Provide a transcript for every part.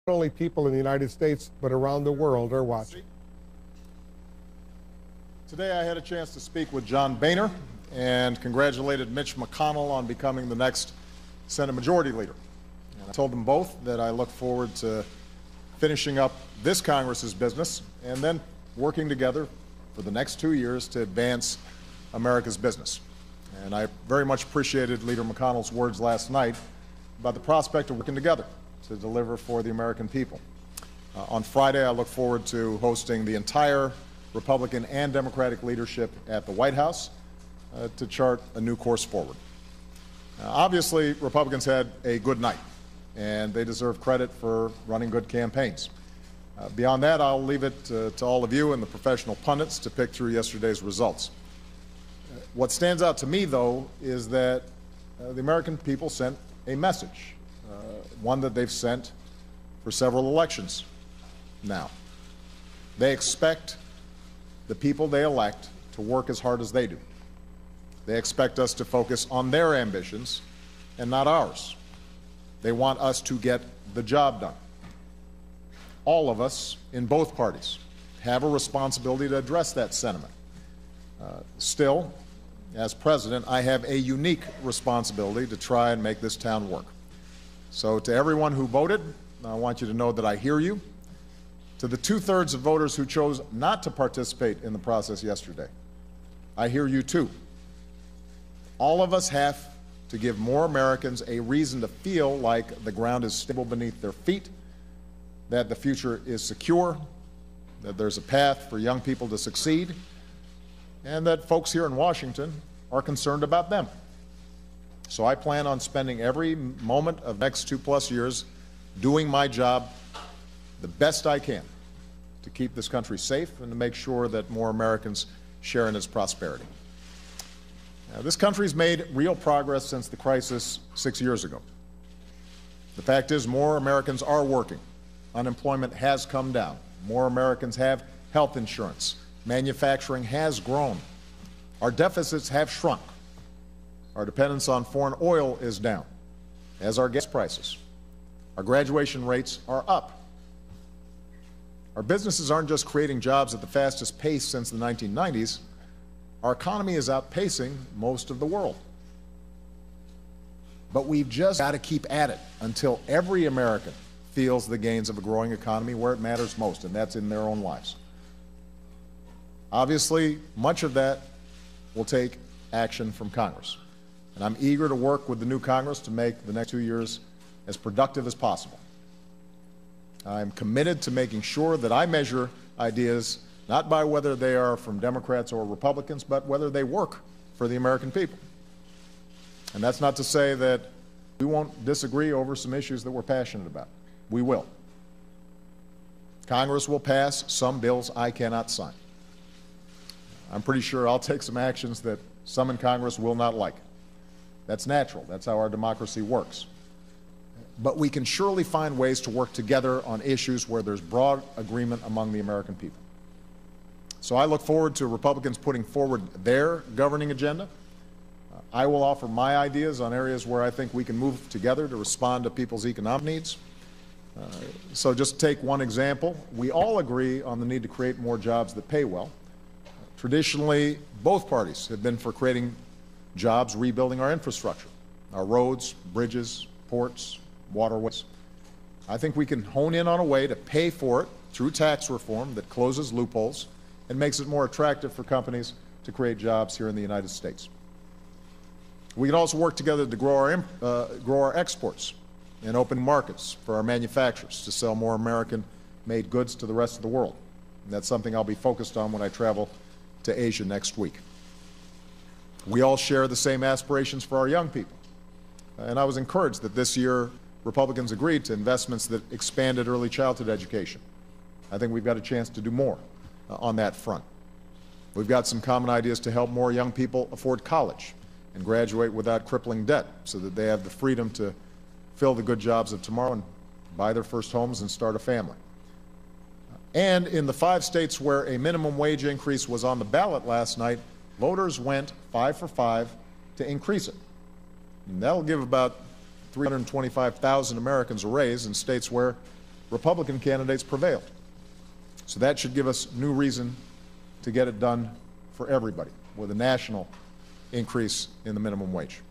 Not only people in the United States, but around the world are watching. Today I had a chance to speak with John Boehner and congratulated Mitch McConnell on becoming the next Senate Majority Leader. And I told them both that I look forward to finishing up this Congress's business and then working together for the next 2 years to advance America's business. And I very much appreciated Leader McConnell's words last night about the prospect of working together to deliver for the American people. On Friday, I look forward to hosting the entire Republican and Democratic leadership at the White House to chart a new course forward. Obviously, Republicans had a good night, and they deserve credit for running good campaigns. Beyond that, I'll leave it to all of you and the professional pundits to pick through yesterday's results. What stands out to me, though, is that the American people sent a message, one that they've sent for several elections now. They expect the people they elect to work as hard as they do. They expect us to focus on their ambitions and not ours. They want us to get the job done. All of us in both parties have a responsibility to address that sentiment. Still, as president, I have a unique responsibility to try and make this town work. So to everyone who voted, I want you to know that I hear you. To the 2/3 of voters who chose not to participate in the process yesterday, I hear you too. All of us have to give more Americans a reason to feel like the ground is stable beneath their feet, that the future is secure, that there's a path for young people to succeed, and that folks here in Washington are concerned about them. So I plan on spending every moment of the next 2+ years doing my job the best I can to keep this country safe and to make sure that more Americans share in its prosperity. Now, this country's made real progress since the crisis 6 years ago. The fact is, more Americans are working. Unemployment has come down. More Americans have health insurance. Manufacturing has grown. Our deficits have shrunk. Our dependence on foreign oil is down, as are gas prices. Our graduation rates are up. Our businesses aren't just creating jobs at the fastest pace since the 1990s. Our economy is outpacing most of the world. But we've just got to keep at it until every American feels the gains of a growing economy where it matters most, and that's in their own lives. Obviously, much of that will take action from Congress. And I'm eager to work with the new Congress to make the next 2 years as productive as possible. I'm committed to making sure that I measure ideas not by whether they are from Democrats or Republicans, but whether they work for the American people. And that's not to say that we won't disagree over some issues that we're passionate about. We will. Congress will pass some bills I cannot sign. I'm pretty sure I'll take some actions that some in Congress will not like. That's natural. That's how our democracy works. But we can surely find ways to work together on issues where there's broad agreement among the American people. So I look forward to Republicans putting forward their governing agenda. I will offer my ideas on areas where I think we can move together to respond to people's economic needs. So just take one example. We all agree on the need to create more jobs that pay well. Traditionally, both parties have been for creating jobs rebuilding our infrastructure, our roads, bridges, ports, waterways. I think we can hone in on a way to pay for it through tax reform that closes loopholes and makes it more attractive for companies to create jobs here in the United States. We can also work together to grow our exports and open markets for our manufacturers to sell more American-made goods to the rest of the world. And that's something I'll be focused on when I travel to Asia next week. We all share the same aspirations for our young people. And I was encouraged that this year Republicans agreed to investments that expanded early childhood education. I think we've got a chance to do more on that front. We've got some common ideas to help more young people afford college and graduate without crippling debt so that they have the freedom to fill the good jobs of tomorrow and buy their first homes and start a family. And in the 5 states where a minimum wage increase was on the ballot last night, voters went 5 for 5 to increase it. And that'll give about 325,000 Americans a raise in states where Republican candidates prevailed. So that should give us new reason to get it done for everybody with a national increase in the minimum wage.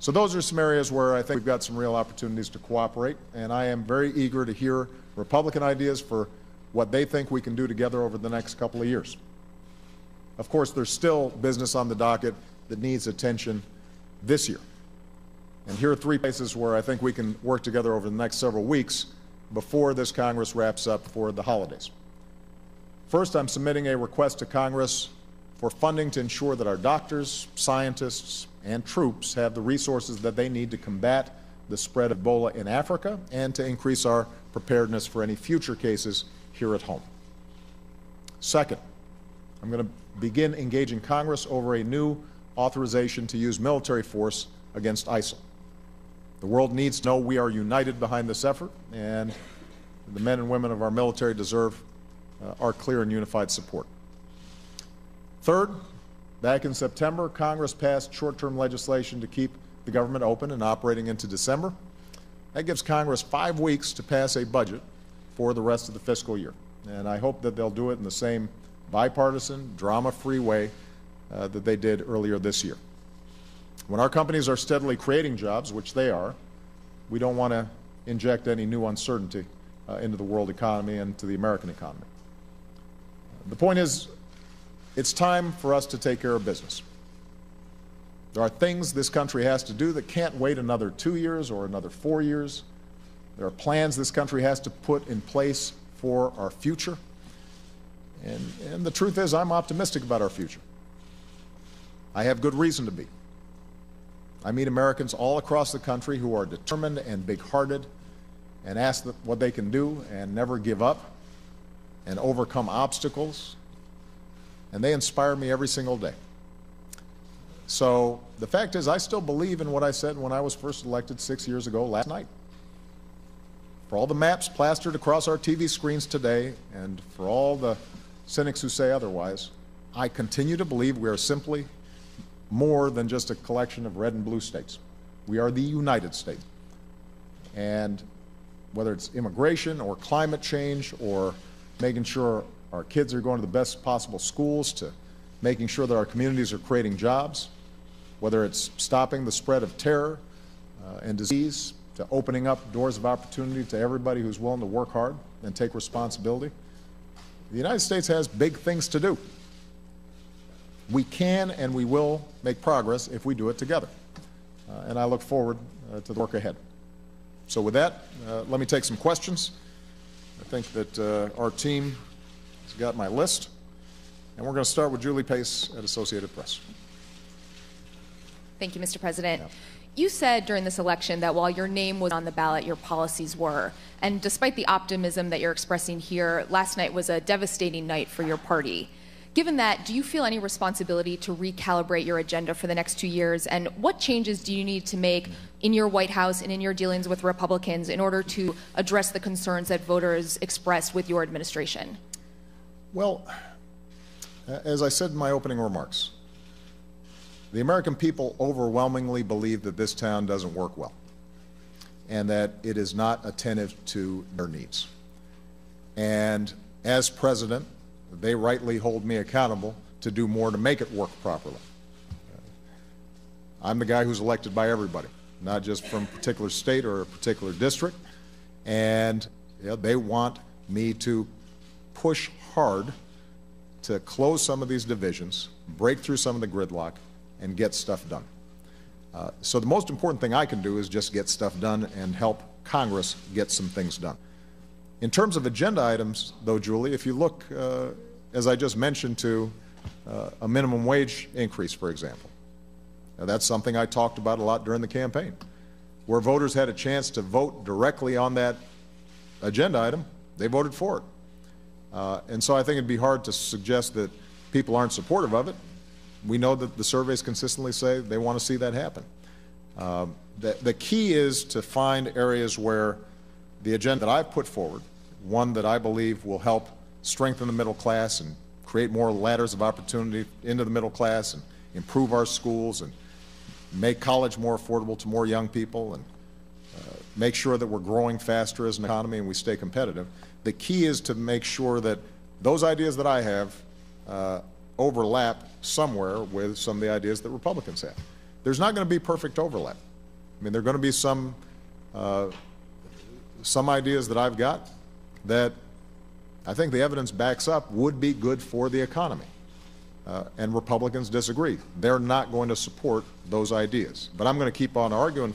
So those are some areas where I think we've got some real opportunities to cooperate, and I am very eager to hear Republican ideas for what they think we can do together over the next couple of years. Of course, there's still business on the docket that needs attention this year. And here are three places where I think we can work together over the next several weeks before this Congress wraps up for the holidays. First, I'm submitting a request to Congress for funding to ensure that our doctors, scientists, and troops have the resources that they need to combat the spread of Ebola in Africa and to increase our preparedness for any future cases here at home. Second, I'm going to begin engaging Congress over a new authorization to use military force against ISIL. The world needs to know we are united behind this effort, and the men and women of our military deserve our clear and unified support. Third, back in September, Congress passed short-term legislation to keep the government open and operating into December. That gives Congress 5 weeks to pass a budget for the rest of the fiscal year. And I hope that they'll do it in the same bipartisan, drama-free way that they did earlier this year. When our companies are steadily creating jobs, which they are, we don't want to inject any new uncertainty into the world economy and to the American economy. The point is, it's time for us to take care of business. There are things this country has to do that can't wait another 2 years or another 4 years. There are plans this country has to put in place for our future. And the truth is, I'm optimistic about our future. I have good reason to be. I meet Americans all across the country who are determined and big-hearted and ask what they can do and never give up and overcome obstacles. And they inspire me every single day. So the fact is, I still believe in what I said when I was first elected 6 years ago last night. For all the maps plastered across our TV screens today, and for all the cynics who say otherwise, I continue to believe we are simply more than just a collection of red and blue states. We are the United States. And whether it's immigration or climate change or making sure our kids are going to the best possible schools, to making sure that our communities are creating jobs, whether it's stopping the spread of terror and disease, to opening up doors of opportunity to everybody who's willing to work hard and take responsibility. The United States has big things to do. We can and we will make progress if we do it together. And I look forward to the work ahead. So with that, let me take some questions. I think that our team has got my list. And we're going to start with Julie Pace at Associated Press. Thank you, Mr. President. Yeah. You said during this election that while your name was on the ballot, your policies were. And despite the optimism that you're expressing here, last night was a devastating night for your party. Given that, do you feel any responsibility to recalibrate your agenda for the next 2 years? And what changes do you need to make in your White House and in your dealings with Republicans in order to address the concerns that voters expressed with your administration? Well, as I said in my opening remarks, the American people overwhelmingly believe that this town doesn't work well and that it is not attentive to their needs. And as president, they rightly hold me accountable to do more to make it work properly. I'm the guy who's elected by everybody, not just from a particular state or a particular district. And they want me to push hard to close some of these divisions, break through some of the gridlock, and get stuff done. So the most important thing I can do is just get stuff done and help Congress get some things done. In terms of agenda items, though, Julie, if you look, as I just mentioned, to a minimum wage increase, for example, now, that's something I talked about a lot during the campaign. Where voters had a chance to vote directly on that agenda item, they voted for it. And so I think it'd be hard to suggest that people aren't supportive of it. We know that the surveys consistently say they want to see that happen. The key is to find areas where the agenda that I've put forward, one that I believe will help strengthen the middle class and create more ladders of opportunity into the middle class and improve our schools and make college more affordable to more young people and make sure that we're growing faster as an economy and we stay competitive. The key is to make sure that those ideas that I have overlap somewhere with some of the ideas that Republicans have. There's not going to be perfect overlap. I mean, there are going to be some ideas that I've got that I think the evidence backs up would be good for the economy. And Republicans disagree. They're not going to support those ideas. But I'm going to keep on arguing